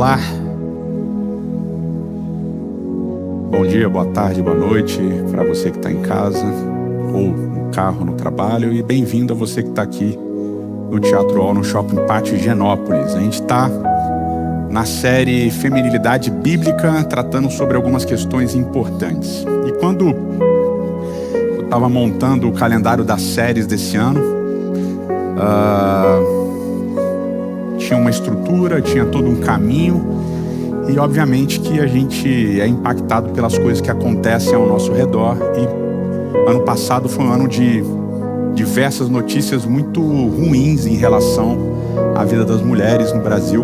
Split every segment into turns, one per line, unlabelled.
Olá, bom dia, boa tarde, boa noite para você que está em casa ou no carro, no trabalho, e bem-vindo a você que está aqui no Teatro Hall, no Shopping Pátio Higienópolis. A gente está na série Feminilidade Bíblica, tratando sobre algumas questões importantes. E quando eu estava montando o calendário das séries desse ano, tinha uma estrutura, tinha todo um caminho, e obviamente que a gente é impactado pelas coisas que acontecem ao nosso redor. E ano passado foi um ano de diversas notícias muito ruins em relação à vida das mulheres no Brasil.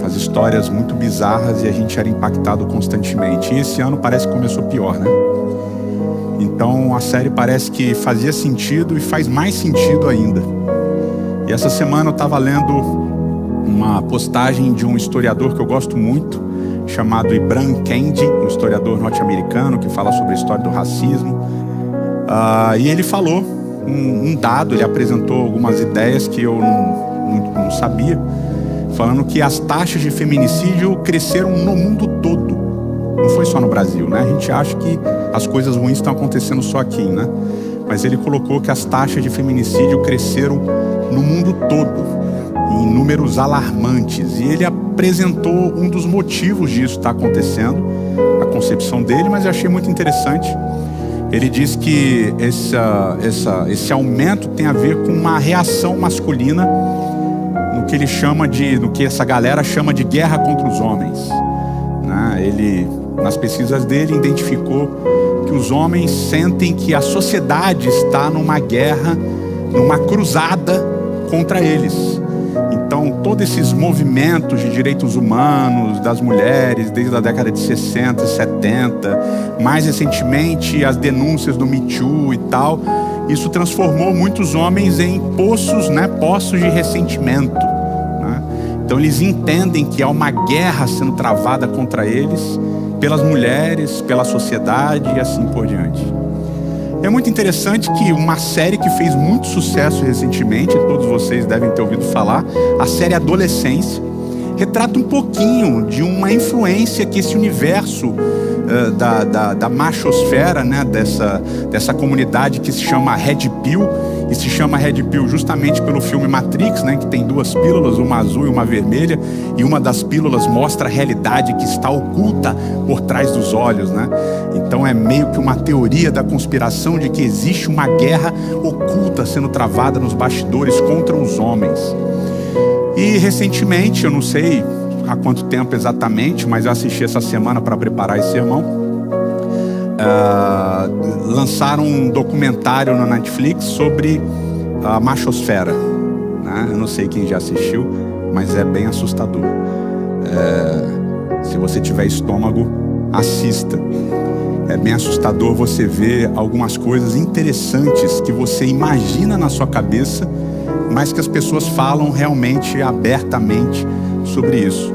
As histórias muito bizarras, e a gente era impactado constantemente. E esse ano parece que começou pior, né? Então a série parece que fazia sentido e faz mais sentido ainda. E essa semana eu estava lendo uma postagem de um historiador que eu gosto muito, chamado Ibram Kendi, um historiador norte-americano que fala sobre a história do racismo. E ele falou um dado, ele apresentou algumas ideias que eu não sabia, falando que as taxas de feminicídio cresceram no mundo todo. Não foi só no Brasil, né? A gente acha que as coisas ruins estão acontecendo só aqui, né? Mas ele colocou que as taxas de feminicídio cresceram no mundo todo, em números alarmantes. E ele apresentou um dos motivos disso estar acontecendo, a concepção dele, mas eu achei muito interessante. Ele diz que esse aumento tem a ver com uma reação masculina no que ele chama no que essa galera chama de guerra contra os homens, né? Ele, nas pesquisas dele, identificou que os homens sentem que a sociedade está numa guerra, numa cruzada contra eles. Então, todos esses movimentos de direitos humanos das mulheres, desde a década de 60 e 70, mais recentemente as denúncias do Me Too e tal, isso transformou muitos homens em poços de ressentimento, né? Então eles entendem que há uma guerra sendo travada contra eles, pelas mulheres, pela sociedade e assim por diante. É muito interessante que uma série que fez muito sucesso recentemente, todos vocês devem ter ouvido falar, a série Adolescência, retrata um pouquinho de uma influência que esse universo da machosfera, né, dessa comunidade que se chama Red Pill, e se chama Red Pill justamente pelo filme Matrix, né, que tem duas pílulas, uma azul e uma vermelha, e uma das pílulas mostra a realidade que está oculta por trás dos olhos, né? Então é meio que uma teoria da conspiração de que existe uma guerra oculta sendo travada nos bastidores contra os homens. E recentemente, eu não sei há quanto tempo exatamente, mas eu assisti essa semana para preparar esse sermão, lançaram um documentário na Netflix sobre a machosfera, né? Eu não sei quem já assistiu, mas é bem assustador. Se você tiver estômago, assista. É bem assustador você ver algumas coisas interessantes que você imagina na sua cabeça, mas que as pessoas falam realmente abertamente sobre isso.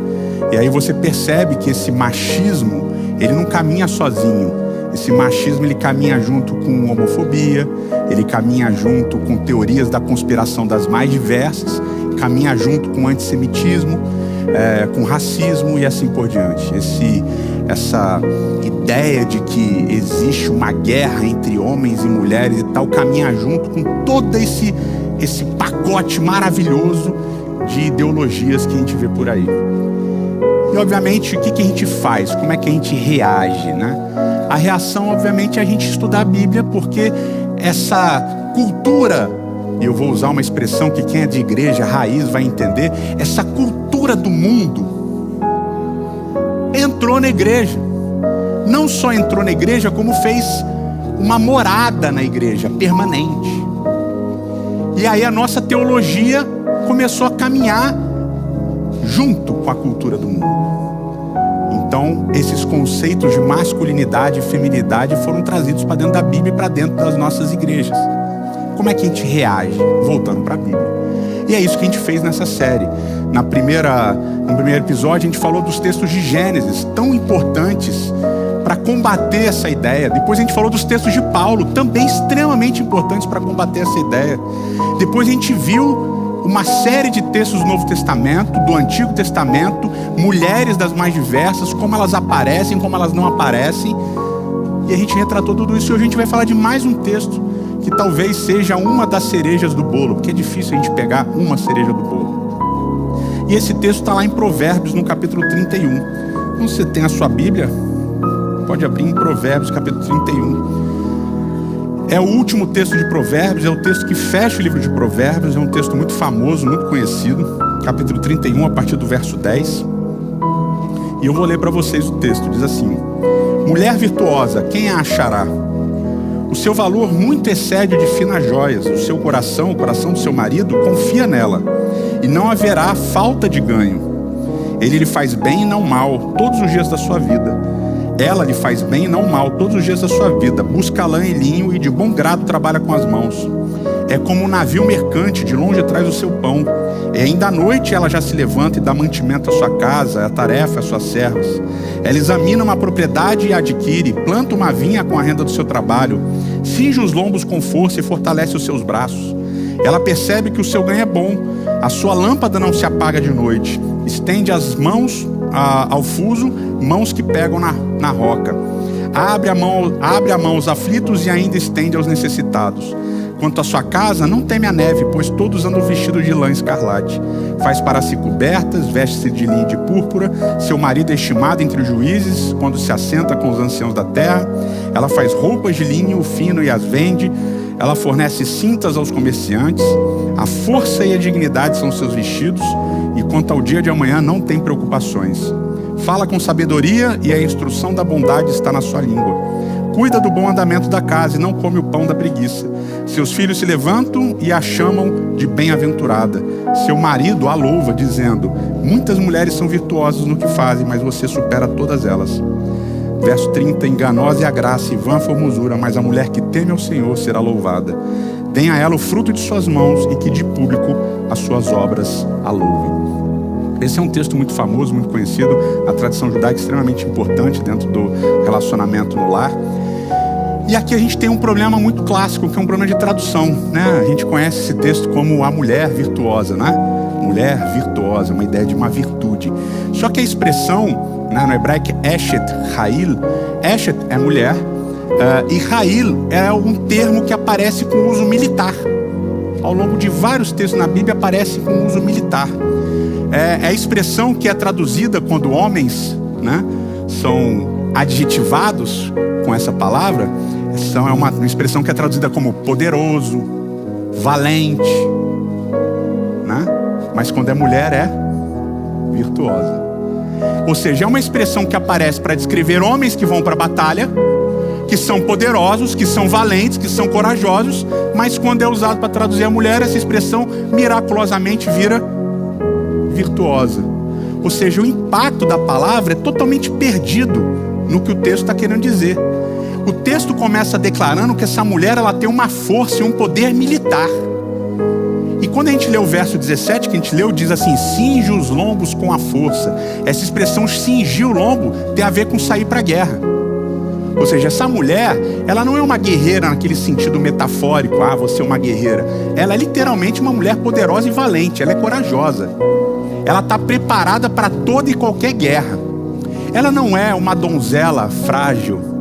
E aí você percebe que esse machismo, ele não caminha sozinho. Esse machismo, ele caminha junto com homofobia, ele caminha junto com teorias da conspiração das mais diversas, caminha junto com antissemitismo, com racismo e assim por diante. Essa ideia de que existe uma guerra entre homens e mulheres e tal, caminha junto com todo esse pacote maravilhoso de ideologias que a gente vê por aí. E obviamente, o que a gente faz? Como é que a gente reage, né? A reação, obviamente, é a gente estudar a Bíblia, porque essa cultura, e eu vou usar uma expressão que quem é de igreja raiz vai entender, essa cultura do mundo entrou na igreja. Não só entrou na igreja, como fez uma morada na igreja, permanente. E aí a nossa teologia começou a caminhar junto com a cultura do mundo. Então, esses conceitos de masculinidade e feminilidade foram trazidos para dentro da Bíblia e para dentro das nossas igrejas. Como é que a gente reage? Voltando para a Bíblia. E é isso que a gente fez nessa série. No primeiro episódio, a gente falou dos textos de Gênesis, tão importantes para combater essa ideia. Depois a gente falou dos textos de Paulo, também extremamente importantes para combater essa ideia. Depois a gente viu uma série de textos do Novo Testamento, do Antigo Testamento, mulheres das mais diversas, como elas aparecem, como elas não aparecem. E a gente retratou tudo isso, e hoje a gente vai falar de mais um texto que talvez seja uma das cerejas do bolo, porque é difícil a gente pegar uma cereja do bolo. E esse texto está lá em Provérbios, no capítulo 31. Então, se você tem a sua Bíblia, pode abrir em Provérbios, capítulo 31. É o último texto de Provérbios, é o texto que fecha o livro de Provérbios, é um texto muito famoso, muito conhecido. Capítulo 31, a partir do verso 10. E eu vou ler para vocês o texto, diz assim: mulher virtuosa, quem a achará? O seu valor muito excede o de finas joias. O seu coração, o coração do seu marido, confia nela, e não haverá falta de ganho. Ele lhe faz bem e não mal todos os dias da sua vida. Ela lhe faz bem e não mal todos os dias da sua vida. Busca lã e linho e de bom grado trabalha com as mãos. É como um navio mercante, de longe traz o seu pão. E ainda à noite ela já se levanta e dá mantimento à sua casa, a tarefa às suas servas. Ela examina uma propriedade e a adquire, planta uma vinha com a renda do seu trabalho, cinge os lombos com força e fortalece os seus braços. Ela percebe que o seu ganho é bom, a sua lâmpada não se apaga de noite. Estende as mãos ao fuso, mãos que pegam na roca. Abre a mão aos aflitos e ainda estende aos necessitados. Quanto à sua casa, não teme a neve, pois todos andam vestidos de lã escarlate. Faz para si cobertas, veste-se de linho e de púrpura. Seu marido é estimado entre os juízes, quando se assenta com os anciãos da terra. Ela faz roupas de linho fino e as vende. Ela fornece cintas aos comerciantes. A força e a dignidade são seus vestidos. E quanto ao dia de amanhã, não tem preocupações. Fala com sabedoria e a instrução da bondade está na sua língua. Cuida do bom andamento da casa e não come o pão da preguiça. Seus filhos se levantam e a chamam de bem-aventurada. Seu marido a louva, dizendo: muitas mulheres são virtuosas no que fazem, mas você supera todas elas. Verso 30, enganosa é a graça e vã a formosura, mas a mulher que teme ao Senhor será louvada. Deem a ela o fruto de suas mãos e que de público as suas obras a louvem. Esse é um texto muito famoso, muito conhecido, a tradição judaica extremamente importante dentro do relacionamento no lar. E aqui a gente tem um problema muito clássico, que é um problema de tradução, né? A gente conhece esse texto como a mulher virtuosa, né? Mulher virtuosa, uma ideia de uma virtude. Só que a expressão, né, no hebraico é Eshet Ha'il. Eshet é mulher, e Ha'il é um termo que aparece com uso militar. Ao longo de vários textos na Bíblia aparece com uso militar. É a expressão que é traduzida quando homens, né, são adjetivados com essa palavra. É uma expressão que é traduzida como poderoso, valente, né? Mas quando é mulher é virtuosa. Ou seja, é uma expressão que aparece para descrever homens que vão para a batalha, que são poderosos, que são valentes, que são corajosos, mas quando é usado para traduzir a mulher, essa expressão miraculosamente vira virtuosa. Ou seja, o impacto da palavra é totalmente perdido no que o texto está querendo dizer. O texto começa declarando que essa mulher ela tem uma força e um poder militar. E quando a gente lê o verso 17 que a gente leu, diz assim: cinge os lombos com a força. Essa expressão cingir o lombo tem a ver com sair para a guerra. Ou seja, essa mulher, ela não é uma guerreira naquele sentido metafórico, você é uma guerreira. Ela é literalmente uma mulher poderosa e valente, ela é corajosa. Ela está preparada para toda e qualquer guerra. Ela não é uma donzela frágil,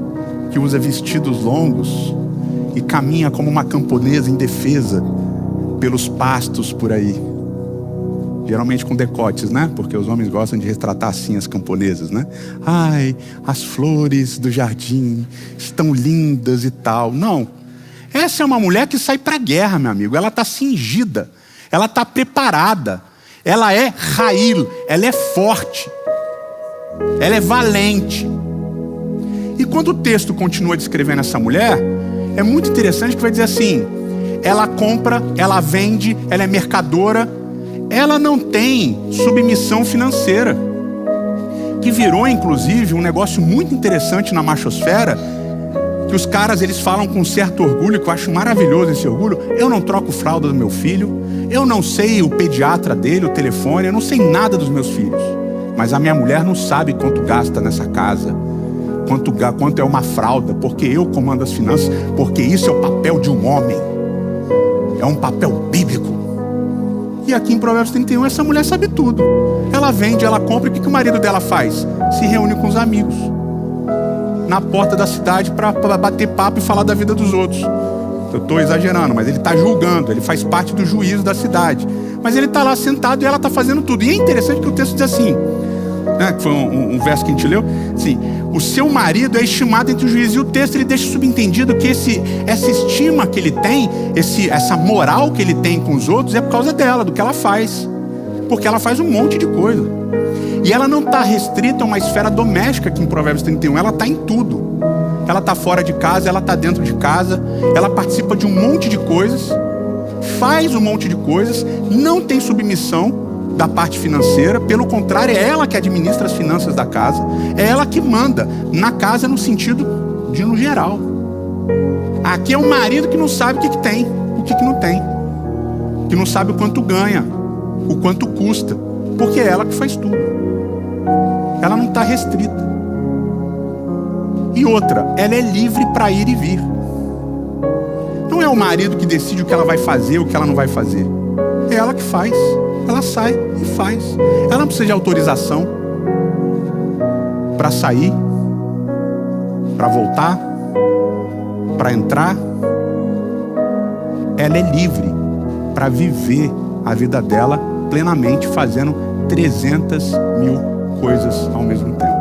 que usa vestidos longos e caminha como uma camponesa indefesa pelos pastos por aí. Geralmente com decotes, né? Porque os homens gostam de retratar assim as camponesas, né? Ai, as flores do jardim estão lindas e tal. Não. Essa é uma mulher que sai para a guerra, meu amigo. Ela está cingida. Ela está preparada. Ela é Ha'il. Ela é forte. Ela é valente. E quando o texto continua descrevendo essa mulher, é muito interessante que vai dizer assim: ela compra, ela vende, ela é mercadora, ela não tem submissão financeira, que virou inclusive um negócio muito interessante na machosfera, que os caras eles falam com certo orgulho, que eu acho maravilhoso esse orgulho: eu não troco fralda do meu filho, eu não sei o pediatra dele, o telefone, eu não sei nada dos meus filhos, mas a minha mulher não sabe quanto gasta nessa casa, quanto é uma fralda, porque eu comando as finanças, porque isso é o papel de um homem, é um papel bíblico. E aqui em Provérbios 31, essa mulher sabe tudo. Ela vende, ela compra, e o que o marido dela faz? Se reúne com os amigos na porta da cidade para bater papo e falar da vida dos outros. Eu estou exagerando, mas ele está julgando, ele faz parte do juízo da cidade. Mas ele está lá sentado e ela está fazendo tudo. E é interessante que o texto diz assim, né, que foi um verso que a gente leu, assim, o seu marido é estimado entre os juízes. E o texto ele deixa subentendido que essa estima que ele tem, essa moral que ele tem com os outros é por causa dela, do que ela faz. Porque ela faz um monte de coisa. E ela não está restrita a uma esfera doméstica aqui em Provérbios 31, ela está em tudo. Ela está fora de casa, ela está dentro de casa, ela participa de um monte de coisas, faz um monte de coisas, não tem submissão da parte financeira, pelo contrário, é ela que administra as finanças da casa, é ela que manda na casa no sentido de no geral. Aqui é o marido que não sabe o que tem, o que não tem, que não sabe o quanto ganha, o quanto custa, porque é ela que faz tudo. Ela não está restrita. E outra, ela é livre para ir e vir. Não é o marido que decide o que ela vai fazer, o que ela não vai fazer. É ela que faz. Ela sai e faz. Ela não precisa de autorização para sair, para voltar, para entrar. Ela é livre para viver a vida dela plenamente, fazendo 300.000 coisas ao mesmo tempo.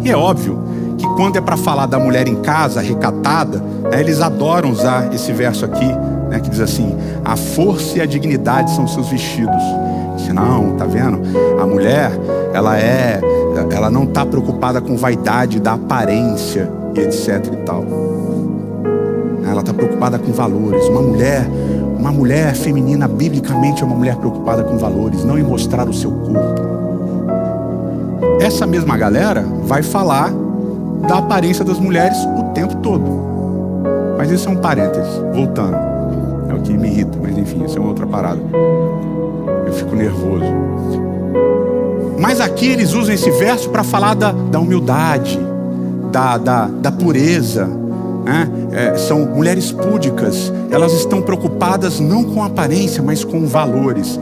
E é óbvio que quando é para falar da mulher em casa, recatada, né, eles adoram usar esse verso aqui, né, que diz assim, a força e a dignidade são seus vestidos. Não, tá vendo? A mulher, ela não está preocupada com vaidade da aparência e etc e tal. Ela está preocupada com valores. Uma mulher feminina, biblicamente, é uma mulher preocupada com valores, não em mostrar o seu corpo. Essa mesma galera vai falar da aparência das mulheres o tempo todo. Mas isso é um parênteses, voltando. É o que me irrita, mas enfim, isso é uma outra parada. Eu fico nervoso. Mas aqui eles usam esse verso para falar da humildade, da pureza, né? São mulheres púdicas. Elas estão preocupadas não com a aparência, mas com valores.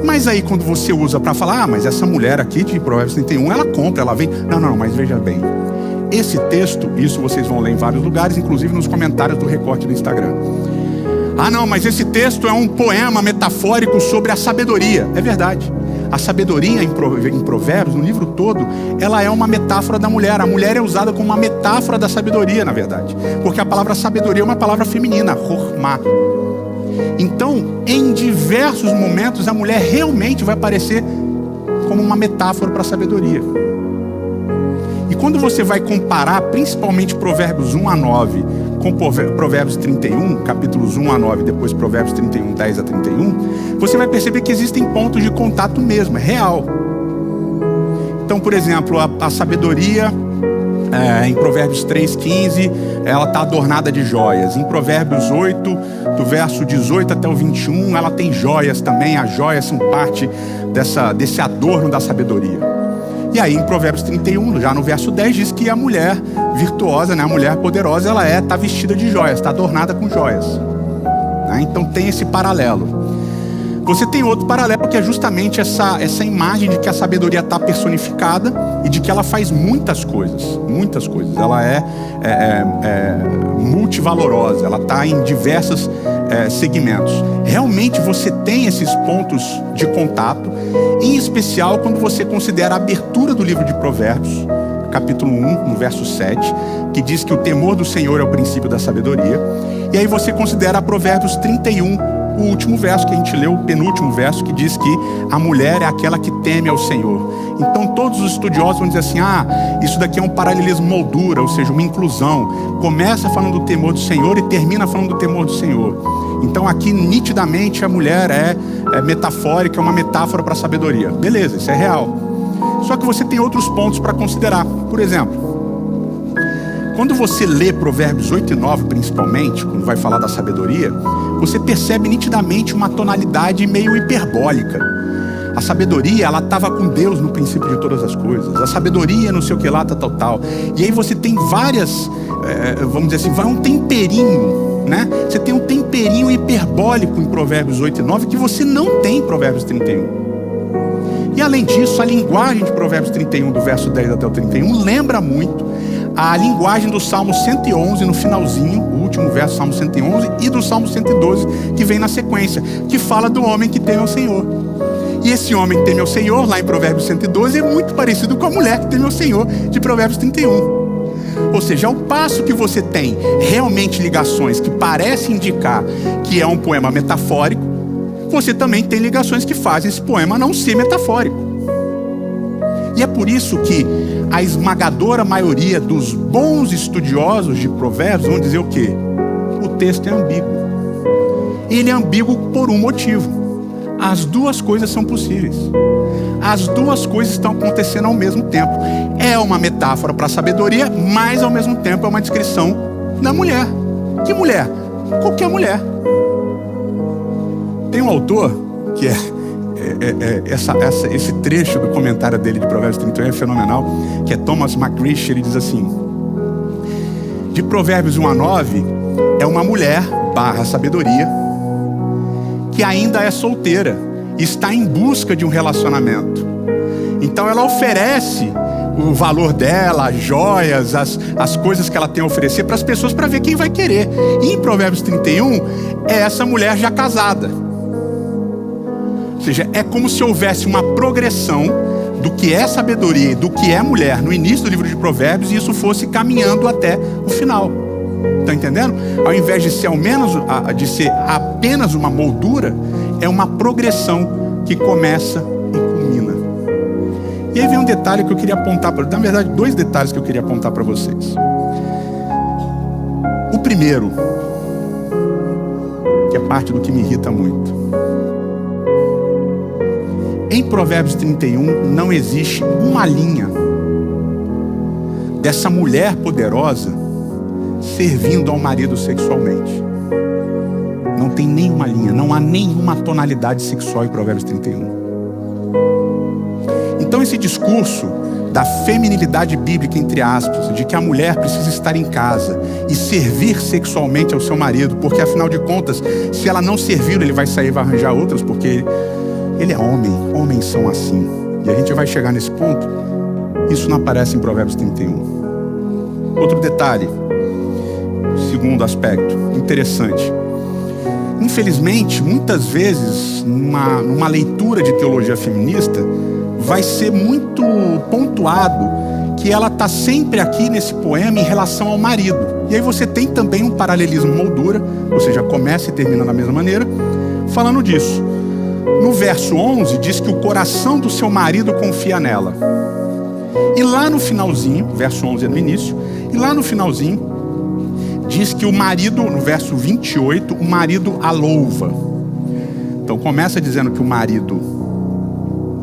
Mas aí quando você usa para falar, mas essa mulher aqui de Provérbios 31, ela compra, ela vem. Não, mas veja bem. Esse texto, isso vocês vão ler em vários lugares, inclusive nos comentários do recorte do Instagram. Não, mas esse texto é um poema metafórico sobre a sabedoria. É verdade. A sabedoria em Provérbios, no livro todo, ela é uma metáfora da mulher. A mulher é usada como uma metáfora da sabedoria, na verdade. Porque a palavra sabedoria é uma palavra feminina, chormá. Então, em diversos momentos, a mulher realmente vai aparecer como uma metáfora para a sabedoria. E quando você vai comparar, principalmente Provérbios 1 a 9, com Provérbios 31, capítulos 1 a 9, depois Provérbios 31, 10 a 31, você vai perceber que existem pontos de contato mesmo, é real. Então, por exemplo, a sabedoria, em Provérbios 3,15, ela está adornada de joias. Em Provérbios 8, do verso 18 até o 21, ela tem joias também. As joias são parte desse adorno da sabedoria. E aí em Provérbios 31, já no verso 10, diz que a mulher virtuosa, né, a mulher poderosa, ela está vestida de joias, está adornada com joias. Né? Então tem esse paralelo. Você tem outro paralelo que é justamente essa imagem de que a sabedoria está personificada e de que ela faz muitas coisas. Muitas coisas. Ela é multivalorosa, ela está em diversos segmentos. Realmente você tem esses pontos de contato, em especial quando você considera a abertura do livro de Provérbios, capítulo 1, no verso 7, que diz que o temor do Senhor é o princípio da sabedoria. E aí você considera Provérbios 31, o último verso que a gente leu, o penúltimo verso, que diz que a mulher é aquela que teme ao Senhor. Então todos os estudiosos vão dizer assim, isso daqui é um paralelismo moldura, ou seja, uma inclusão. Começa falando do temor do Senhor e termina falando do temor do Senhor. Então aqui nitidamente a mulher é metafórica, é uma metáfora para a sabedoria. Beleza, isso é real. Só que você tem outros pontos para considerar. Por exemplo, quando você lê Provérbios 8 e 9, principalmente, quando vai falar da sabedoria, você percebe nitidamente uma tonalidade meio hiperbólica. A sabedoria, ela estava com Deus no princípio de todas as coisas. A sabedoria, não sei o que lá, tal. E aí você tem várias, vamos dizer assim, vai um temperinho né? Você tem um temperinho hiperbólico em Provérbios 8 e 9 que você não tem em Provérbios 31. E além disso, a linguagem de Provérbios 31, do verso 10 até o 31, lembra muito a linguagem do Salmo 111 no finalzinho, o último verso do Salmo 111, e do Salmo 112, que vem na sequência, que fala do homem que teme ao Senhor. E esse homem que teme ao Senhor, lá em Provérbios 112, é muito parecido com a mulher que teme ao Senhor, de Provérbios 31. Ou seja, ao passo que você tem realmente ligações que parecem indicar que é um poema metafórico, você também tem ligações que fazem esse poema não ser metafórico. E é por isso que a esmagadora maioria dos bons estudiosos de Provérbios vão dizer o quê? O texto é ambíguo. Ele é ambíguo por um motivo. As duas coisas são possíveis. As duas coisas estão acontecendo ao mesmo tempo. É uma metáfora para a sabedoria, mas ao mesmo tempo é uma descrição da mulher. Que mulher? Qualquer mulher. Tem um autor que esse trecho do comentário dele de Provérbios 31 é fenomenal, que é Thomas McCrish. Ele diz assim: de Provérbios 1 a 9 é uma mulher / sabedoria que ainda é solteira e está em busca de um relacionamento. Então ela oferece o valor dela, as joias, as coisas que ela tem a oferecer para as pessoas, para ver quem vai querer. E em Provérbios 31 é essa mulher já casada. Ou seja, é como se houvesse uma progressão do que é sabedoria e do que é mulher no início do livro de Provérbios, e isso fosse caminhando até o final. Está entendendo? Ao invés de ser apenas uma moldura, é uma progressão que começa e culmina. E aí vem um detalhe que eu queria apontar, na verdade, 2 detalhes que eu queria apontar para vocês. O primeiro, que é parte do que me irrita muito. Em Provérbios 31 não existe uma linha dessa mulher poderosa servindo ao marido sexualmente. Não tem nenhuma linha, não há nenhuma tonalidade sexual em Provérbios 31. Então esse discurso da feminilidade bíblica, entre aspas, de que a mulher precisa estar em casa e servir sexualmente ao seu marido, porque afinal de contas, se ela não servir, ele vai sair e vai arranjar outras, porque ele é homem, homens são assim. E a gente vai chegar nesse ponto. Isso não aparece em Provérbios 31. Outro detalhe, segundo aspecto, interessante. Infelizmente, muitas vezes, numa leitura de teologia feminista, vai ser muito pontuado que ela está sempre aqui nesse poema em relação ao marido. E aí você tem também um paralelismo moldura, ou seja, começa e termina da mesma maneira, falando disso. No verso 11 diz que o coração do seu marido confia nela. E lá no finalzinho, verso 11 é no início, e lá no finalzinho diz que o marido, no verso 28, o marido a louva. Então começa dizendo que o marido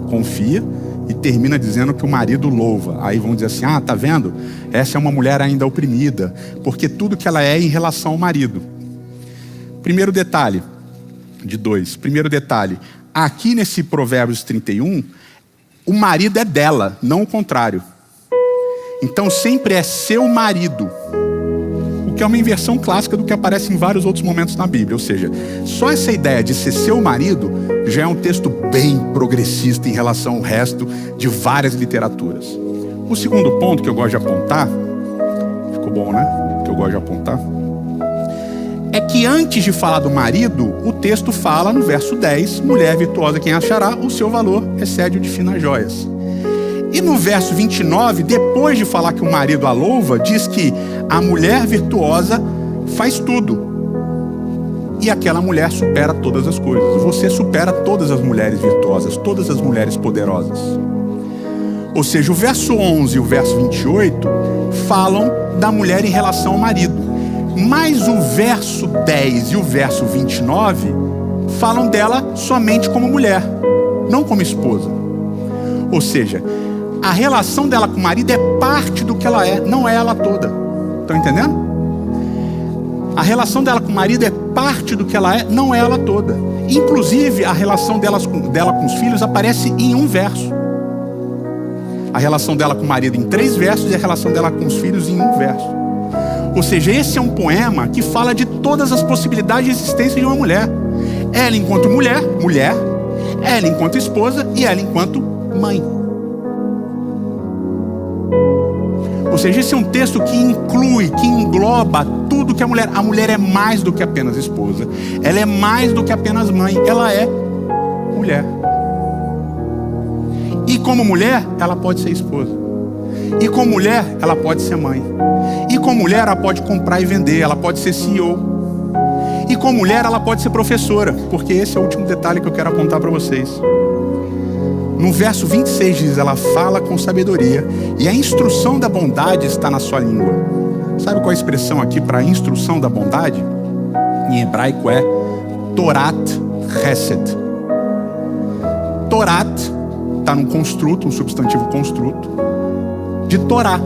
confia e termina dizendo que o marido louva. Aí vão dizer assim: ah, tá vendo? Essa é uma mulher ainda oprimida, porque tudo que ela é em relação ao marido. Primeiro detalhe, de 2. Primeiro detalhe, aqui nesse Provérbios 31, o marido é dela, não o contrário. Então sempre é seu marido, o que é uma inversão clássica do que aparece em vários outros momentos na Bíblia. Ou seja, só essa ideia de ser seu marido já é um texto bem progressista em relação ao resto de várias literaturas. O segundo ponto que eu gosto de apontar, ficou bom, né? Que eu gosto de apontar, é que antes de falar do marido, o texto fala no verso 10, mulher virtuosa quem achará, o seu valor excede o de finas joias. E no verso 29, depois de falar que o marido a louva, diz que a mulher virtuosa faz tudo. E aquela mulher supera todas as coisas. Você supera todas as mulheres virtuosas, todas as mulheres poderosas. Ou seja, o verso 11 e o verso 28 falam da mulher em relação ao marido. Mas o verso 10 e o verso 29 falam dela somente como mulher, não como esposa. Ou seja, a relação dela com o marido é parte do que ela é, não é ela toda. Estão entendendo? A relação dela com o marido é parte do que ela é, não é ela toda. Inclusive, a relação dela com os filhos aparece em um verso. A relação dela com o marido em 3 versos e a relação dela com os filhos em 1 verso. Ou seja, esse é um poema que fala de todas as possibilidades de existência de uma mulher. Ela enquanto mulher, ela enquanto esposa e ela enquanto mãe. Ou seja, esse é um texto que inclui, que engloba tudo que a mulher é mais do que apenas esposa. Ela é mais do que apenas mãe. Ela é mulher. E como mulher, ela pode ser esposa. E como mulher, ela pode ser mãe. E como mulher, ela pode comprar e vender. Ela pode ser CEO. E como mulher, ela pode ser professora. Porque esse é o último detalhe que eu quero apontar para vocês. No verso 26 diz, ela fala com sabedoria, e a instrução da bondade está na sua língua. Sabe qual é a expressão aqui para a instrução da bondade? Em hebraico é Torat Chesed. Torat está num construto, um substantivo construto, de Torá.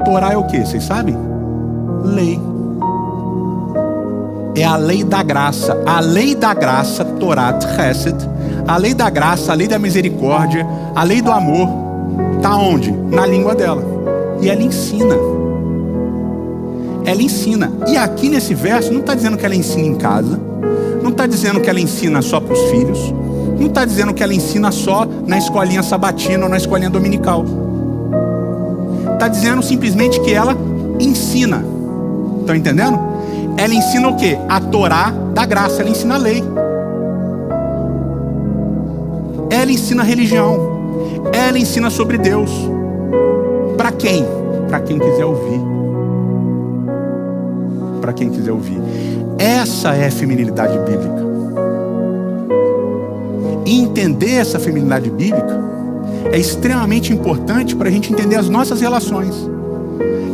Torá é o que? Vocês sabem? Lei. É a lei da graça. A lei da graça, Torat Chesed, a lei da graça, a lei da misericórdia, a lei do amor, está onde? Na língua dela. E ela ensina. Ela ensina. E aqui nesse verso não está dizendo que ela ensina em casa, não está dizendo que ela ensina só para os filhos, não está dizendo que ela ensina só na escolinha sabatina ou na escolinha dominical. Está dizendo simplesmente que ela ensina. Estão entendendo? Ela ensina o quê? A Torá da graça, ela ensina a lei. Ela ensina a religião. Ela ensina sobre Deus. Para quem? Para quem quiser ouvir. Para quem quiser ouvir. Essa é a feminilidade bíblica. E entender essa feminilidade bíblica é extremamente importante para a gente entender as nossas relações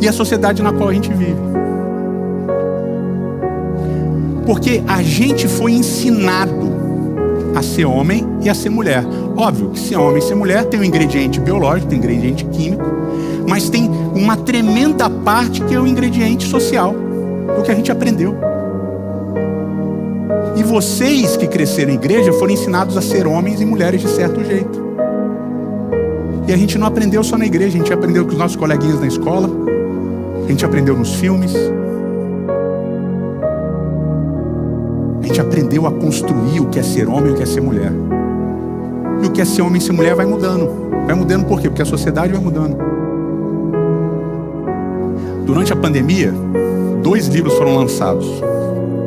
e a sociedade na qual a gente vive. Porque a gente foi ensinado a ser homem e a ser mulher. Óbvio que ser homem e ser mulher tem um ingrediente biológico, tem um ingrediente químico, mas tem uma tremenda parte que é o ingrediente social, do que a gente aprendeu. E vocês que cresceram em igreja foram ensinados a ser homens e mulheres de certo jeito. E a gente não aprendeu só na igreja, a gente aprendeu com os nossos coleguinhas na escola, a gente aprendeu nos filmes. A gente aprendeu a construir o que é ser homem e o que é ser mulher. E o que é ser homem e ser mulher vai mudando. Vai mudando por quê? Porque a sociedade vai mudando. Durante a pandemia, 2 livros foram lançados.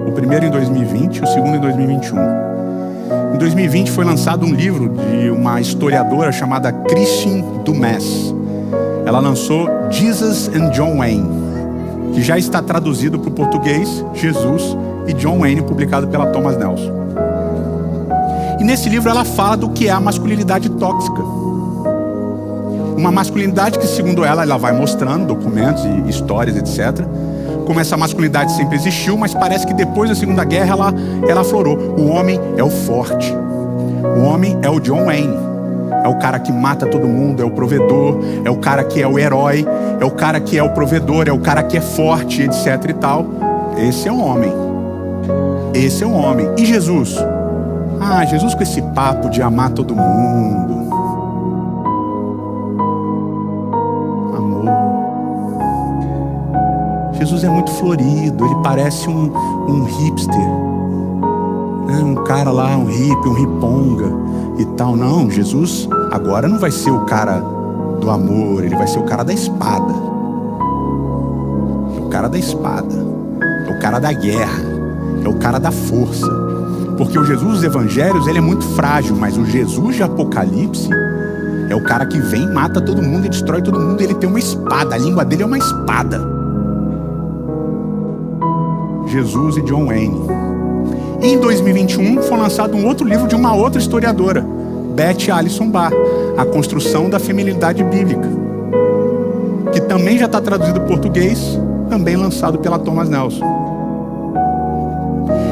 O primeiro em 2020 e o segundo em 2021. Em 2020 foi lançado um livro de uma historiadora chamada Christine Dumas. Ela lançou Jesus and John Wayne, que já está traduzido para o português, Jesus e John Wayne, publicado pela Thomas Nelson. E nesse livro ela fala do que é a masculinidade tóxica. Uma masculinidade que, segundo ela vai mostrando documentos e histórias, etc., como essa masculinidade sempre existiu, mas parece que depois da Segunda Guerra ela aflorou. O homem é o forte. O homem é o John Wayne. É o cara que mata todo mundo, é o provedor, é o cara que é o herói, é o cara que é o provedor, é o cara que é forte, etc e tal. Esse é um homem. Esse é um homem. E Jesus? Ah, Jesus com esse papo de amar todo mundo. Amor. Jesus é muito florido, ele parece um hipster. Um cara lá, um hippie, um riponga e tal. Não, Jesus agora não vai ser o cara do amor, ele vai ser o cara da espada. É o cara da espada. É o cara da guerra. É o cara da força. Porque o Jesus dos evangelhos, ele é muito frágil, mas o Jesus de Apocalipse é o cara que vem, mata todo mundo e destrói todo mundo. Ele tem uma espada, a língua dele é uma espada. Jesus e John Wayne. E em 2021 foi lançado um outro livro de uma outra historiadora, Beth Allison Barr, A Construção da Feminilidade Bíblica, que também já está traduzido em português, também lançado pela Thomas Nelson.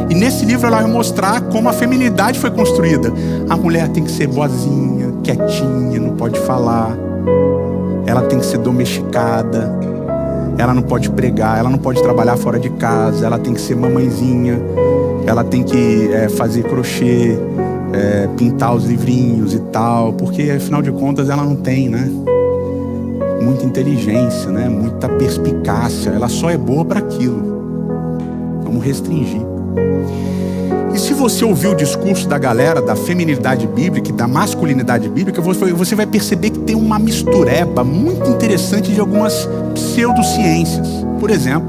E nesse livro ela vai mostrar como a feminilidade foi construída. A mulher tem que ser boazinha, quietinha, não pode falar. Ela tem que ser domesticada. Ela não pode pregar, ela não pode trabalhar fora de casa. Ela tem que ser mamãezinha. Ela tem que fazer crochê, pintar os livrinhos e tal. Porque afinal de contas ela não tem, né? muita inteligência, né? Muita perspicácia. Ela só é boa para aquilo. Vamos restringir. E se você ouvir o discurso da galera da feminilidade bíblica e da masculinidade bíblica, você vai perceber que tem uma mistureba muito interessante de algumas pseudociências. Por exemplo,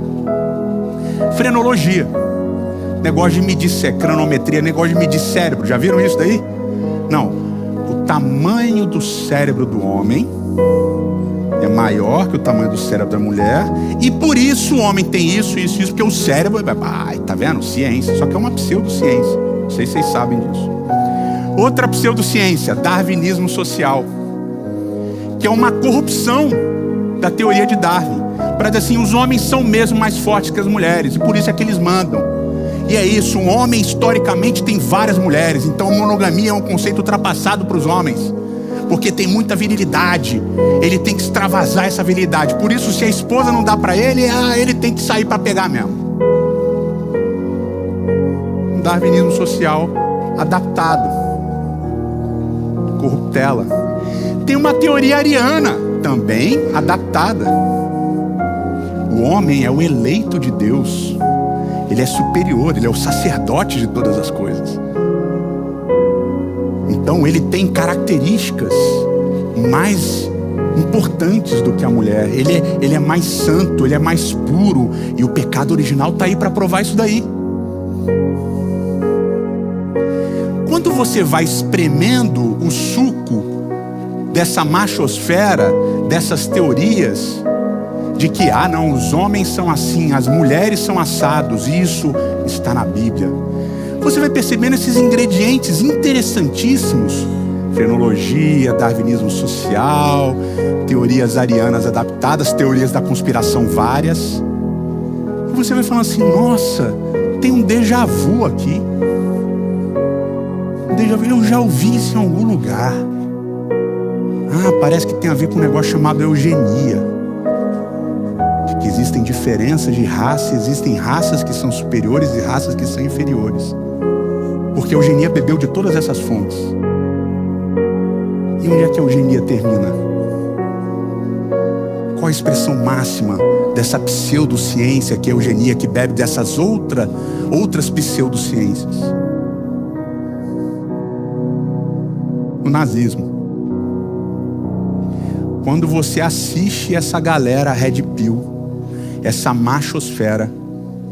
frenologia. Negócio de medir cronometria, negócio de medir cérebro. Já viram isso daí? Não. O tamanho do cérebro do homem é maior que o tamanho do cérebro da mulher, e por isso o homem tem isso, porque o cérebro... Ai, tá vendo? Ciência. Só que é uma pseudociência. Não sei se vocês sabem disso. Outra pseudociência, darwinismo social, que é uma corrupção da teoria de Darwin, para dizer assim, os homens são mesmo mais fortes que as mulheres, e por isso é que eles mandam. E é isso, um homem historicamente tem várias mulheres, então monogamia é um conceito ultrapassado para os homens, porque tem muita virilidade, ele tem que extravasar essa virilidade. Por isso, se a esposa não dá para ele, ele tem que sair para pegar mesmo. Um darwinismo social adaptado, corruptela. Tem uma teoria ariana também adaptada. O homem é o eleito de Deus, ele é superior, ele é o sacerdote de todas as coisas. Então ele tem características mais importantes do que a mulher. Ele é mais santo, ele é mais puro. E o pecado original está aí para provar isso daí. Quando você vai espremendo o suco dessa machosfera, dessas teorias de que, não, os homens são assim, as mulheres são assados, isso está na Bíblia, você vai percebendo esses ingredientes interessantíssimos: frenologia, darwinismo social, teorias arianas adaptadas, teorias da conspiração várias. E você vai falando assim, nossa, tem um déjà vu aqui. Eu já ouvi isso em algum lugar. Parece que tem a ver com um negócio chamado eugenia. De que existem diferenças de raça, existem raças que são superiores e raças que são inferiores. Porque a eugenia bebeu de todas essas fontes. E onde é que a eugenia termina? Qual a expressão máxima dessa pseudociência que é a eugenia, que bebe dessas outras pseudociências? No nazismo. Quando você assiste essa galera Red Pill, essa machosfera,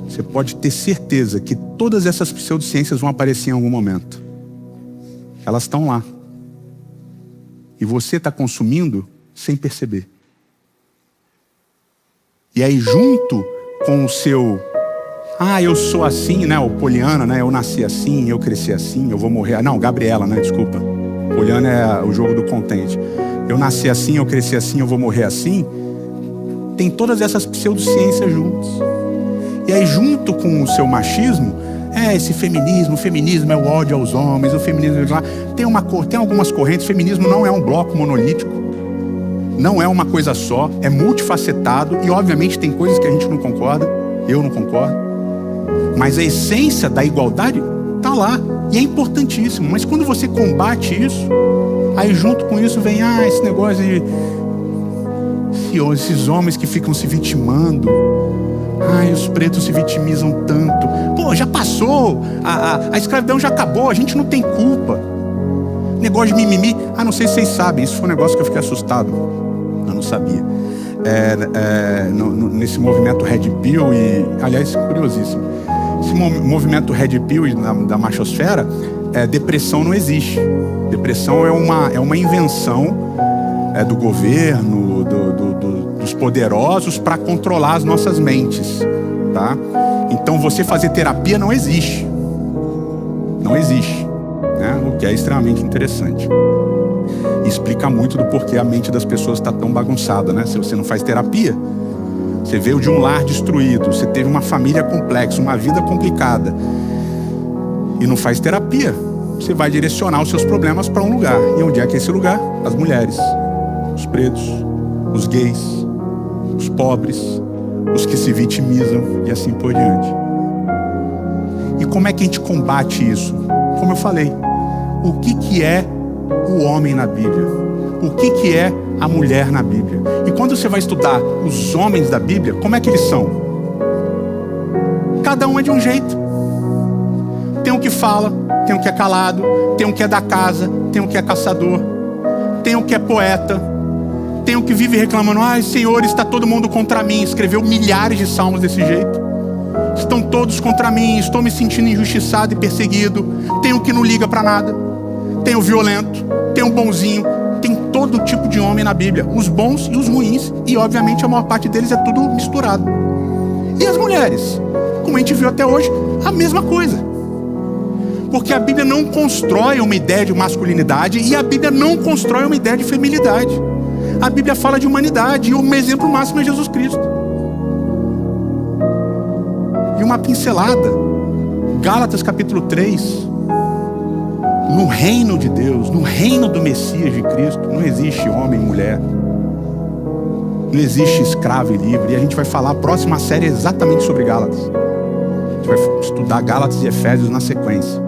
você pode ter certeza que todas essas pseudociências vão aparecer em algum momento. Elas estão lá. E você está consumindo sem perceber. E aí, junto com o seu... eu sou assim, né? O Poliana, né? Eu nasci assim, eu cresci assim, eu vou morrer... Não, Gabriela, né? Desculpa. Poliana é o jogo do contente. Eu nasci assim, eu cresci assim, eu vou morrer assim. Tem todas essas pseudociências juntas. E aí, junto com o seu machismo, esse feminismo. O feminismo é o ódio aos homens, o feminismo... Tem algumas correntes. O feminismo não é um bloco monolítico. Não é uma coisa só. É multifacetado. E, obviamente, tem coisas que a gente não concorda. Eu não concordo. Mas a essência da igualdade está lá. E é importantíssimo. Mas quando você combate isso, aí junto com isso vem, esse negócio de... esses homens que ficam se vitimando. Os pretos se vitimizam tanto. Já passou. A escravidão já acabou. A gente não tem culpa. Negócio de mimimi. Não sei se vocês sabem. Isso foi um negócio que eu fiquei assustado. Eu não sabia. Nesse movimento Red Pill e... Aliás, curiosíssimo. Esse movimento Red Pill e da machosfera, depressão não existe. Depressão é uma invenção do governo, dos poderosos para controlar as nossas mentes, tá? Então você fazer terapia não existe. Não existe, né? O que é extremamente interessante. E explica muito do porquê a mente das pessoas está tão bagunçada, né? Se você não faz terapia, você veio de um lar destruído, você teve uma família complexa, uma vida complicada, e não faz terapia, você vai direcionar os seus problemas para um lugar. E onde é que é esse lugar? As mulheres, os pretos, os gays, os pobres, os que se vitimizam e assim por diante. E como é que a gente combate isso? Como eu falei, o que é o homem na Bíblia? O que é a mulher na Bíblia. E quando você vai estudar os homens da Bíblia, como é que eles são? Cada um é de um jeito. Tem um que fala, tem um que é calado, tem um que é da casa, tem um que é caçador, tem um que é poeta, tem um que vive reclamando: ai, Senhor, está todo mundo contra mim. Escreveu milhares de salmos desse jeito. Estão todos contra mim, estou me sentindo injustiçado e perseguido. Tem um que não liga para nada, tem o violento, tem o bonzinho. Tem todo tipo de homem na Bíblia, os bons e os ruins, e obviamente a maior parte deles é tudo misturado. E as mulheres, como a gente viu até hoje, a mesma coisa. Porque a Bíblia não constrói uma ideia de masculinidade e a Bíblia não constrói uma ideia de feminilidade. A Bíblia fala de humanidade e o exemplo máximo é Jesus Cristo. E uma pincelada, Gálatas capítulo 3. No reino de Deus, no reino do Messias de Cristo, não existe homem e mulher. Não existe escravo e livre. E a gente vai falar, a próxima série é exatamente sobre Gálatas. A gente vai estudar Gálatas e Efésios na sequência.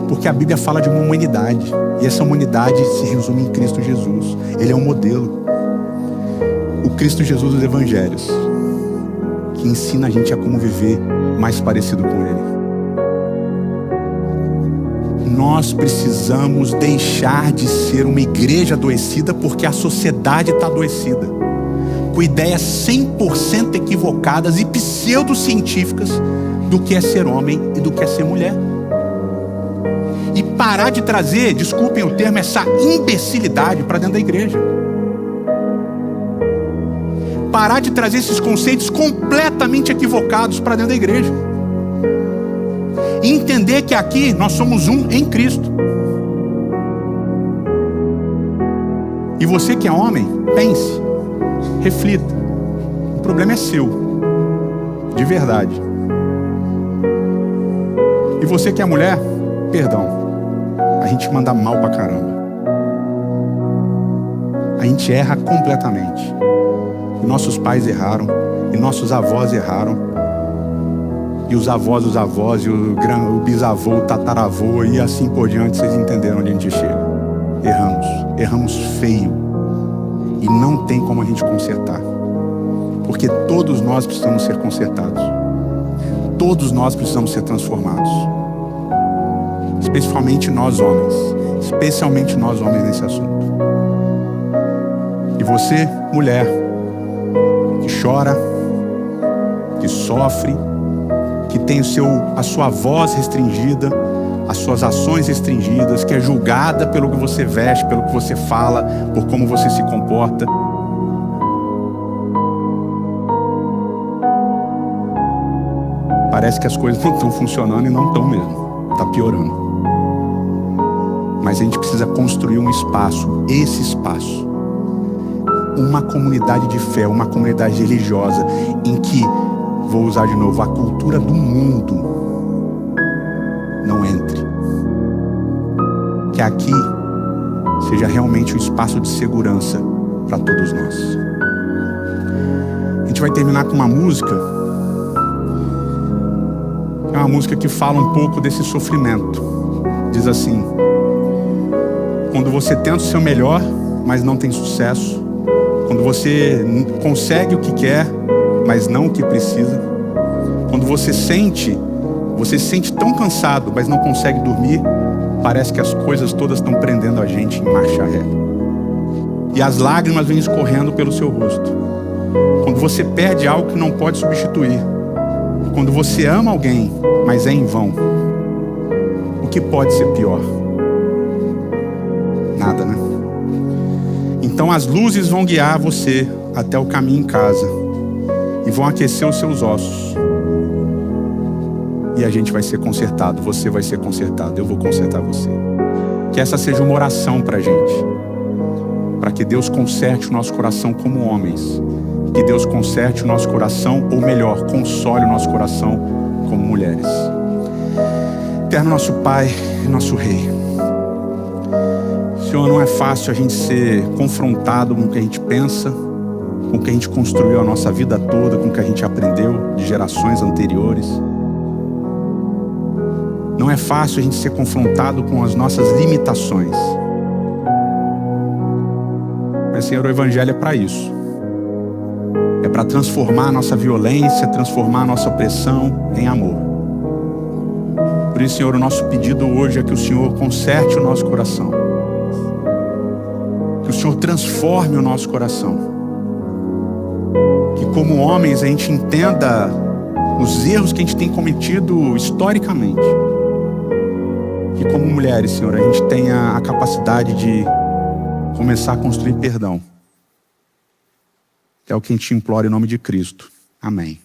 Porque a Bíblia fala de uma humanidade. E essa humanidade se resume em Cristo Jesus. Ele é um modelo. O Cristo Jesus dos Evangelhos, que ensina a gente a como viver mais parecido com Ele. Nós precisamos deixar de ser uma igreja adoecida, porque a sociedade está adoecida, com ideias 100% equivocadas e pseudocientíficas do que é ser homem e do que é ser mulher. E parar de trazer, desculpem o termo, essa imbecilidade para dentro da igreja. Parar de trazer esses conceitos completamente equivocados para dentro da igreja. E entender que aqui nós somos um em Cristo. E você que é homem, pense, reflita. O problema é seu, de verdade. E você que é mulher, perdão, a gente manda mal pra caramba. A gente erra completamente. E nossos pais erraram, e nossos avós erraram. E os avós, e o bisavô, o tataravô, e assim por diante. Vocês entenderam onde a gente chega. Erramos feio. E não tem como a gente consertar. Porque todos nós precisamos ser consertados. Todos nós precisamos ser transformados. Especialmente nós homens. Especialmente nós homens nesse assunto. E você, mulher, que chora, que sofre, que tem a sua voz restringida, as suas ações restringidas, que é julgada pelo que você veste, pelo que você fala, por como você se comporta. Parece que as coisas não estão funcionando e não estão mesmo. Está piorando. Mas a gente precisa construir um espaço, esse espaço. Uma comunidade de fé, uma comunidade religiosa, em que, vou usar de novo, a cultura do mundo não entre. Que aqui seja realmente um espaço de segurança para todos nós. A gente vai terminar com uma música. É uma música que fala um pouco desse sofrimento. Diz assim: quando você tenta o seu melhor, mas não tem sucesso. Quando você consegue o que quer, mas não o que precisa. Quando você se sente tão cansado, mas não consegue dormir. Parece que as coisas todas estão prendendo a gente em marcha ré. E as lágrimas vêm escorrendo pelo seu rosto. Quando você perde algo que não pode substituir. Quando você ama alguém, mas é em vão. O que pode ser pior? Nada, né? Então as luzes vão guiar você até o caminho em casa. E vão aquecer os seus ossos. E a gente vai ser consertado. Você vai ser consertado. Eu vou consertar você. Que essa seja uma oração pra gente. Para que Deus conserte o nosso coração como homens. Que Deus conserte o nosso coração, ou melhor, console o nosso coração como mulheres. Eterno nosso Pai e nosso Rei. Senhor, não é fácil a gente ser confrontado com o que a gente pensa, com o que a gente construiu a nossa vida toda, com o que a gente aprendeu de gerações anteriores. Não é fácil a gente ser confrontado com as nossas limitações. Mas, Senhor, o Evangelho é para isso. É para transformar a nossa violência, transformar a nossa opressão em amor. Por isso, Senhor, o nosso pedido hoje é que o Senhor conserte o nosso coração. Que o Senhor transforme o nosso coração. Que como homens a gente entenda os erros que a gente tem cometido historicamente. Que como mulheres, Senhor, a gente tenha a capacidade de começar a construir perdão. É o que a gente implora em nome de Cristo. Amém.